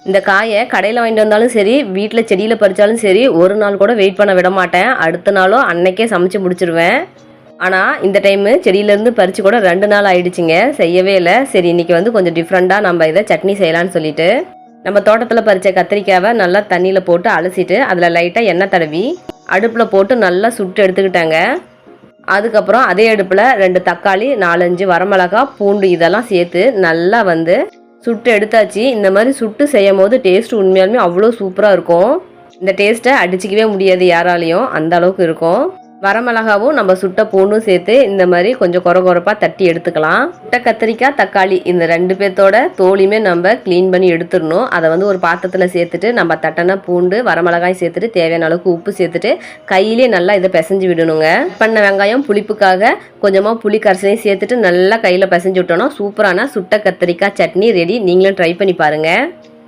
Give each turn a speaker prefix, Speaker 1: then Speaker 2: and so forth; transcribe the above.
Speaker 1: இந்த காயை கடையில் வாங்கிட்டு வந்தாலும் சரி, வீட்டில் செடியில் பறித்தாலும் சரி, ஒரு நாள் கூட வெயிட் பண்ண விட மாட்டேன். அடுத்த நாளும் அன்னைக்கே சமைச்சு முடிச்சிடுவேன். ஆனால் இந்த டைமு செடியிலேருந்து பறித்து கூட 2 நாள் ஆயிடுச்சுங்க, செய்யவே இல்லை. சரி இன்றைக்கி வந்து கொஞ்சம் டிஃப்ரெண்ட்டாக நம்ம இதை சட்னி செய்யலான்னு சொல்லிட்டு நம்ம தோட்டத்தில் பறித்த கத்திரிக்காவை நல்லா தண்ணியில் போட்டு அலசிட்டு அதில் லைட்டாக எண்ணெய் தடவி அடுப்பில் போட்டு நல்லா சுட்டு எடுத்துக்கிட்டாங்க. அதுக்கப்புறம் அதே அடுப்பில் 2 தக்காளி, 4-5 வரமிளகா, பூண்டு இதெல்லாம் சேர்த்து நல்லா வந்து சுட்டு எடுத்தாச்சு. இந்த மாதிரி சுட்டு செய்யும் போது டேஸ்ட் உண்மையாலுமே அவ்வளோ சூப்பராக இருக்கும். இந்த டேஸ்ட்டை அடிச்சிக்கவே முடியாது யாராலையும், அந்த அளவுக்கு இருக்கும். வரமிளகாவும் நம்ம சுட்ட பூண்டும் சேர்த்து இந்த மாதிரி கொஞ்சம் கொரப்பாக தட்டி எடுத்துக்கலாம். சுட்ட கத்திரிக்காய், தக்காளி இந்த 2 பேர்த்தோட தோலையுமே நம்ம க்ளீன் பண்ணி எடுத்துடணும். அதை வந்து ஒரு பாத்திரத்தில் சேர்த்துட்டு நம்ம தட்டின பூண்டு, வரமிளகாய் சேர்த்துட்டு தேவையான அளவுக்கு உப்பு சேர்த்துட்டு கையிலே நல்லா இதை பிசைஞ்சு விடணுங்க. பண்ண வெங்காயம் புளிப்புக்காக கொஞ்சமாக புளி கரைசலையும் சேர்த்துட்டு நல்லா கையில் பிசைஞ்சு விட்டோம்னா சூப்பரான சுட்ட கத்திரிக்காய் சட்னி ரெடி. நீங்களும் ட்ரை பண்ணி பாருங்கள்.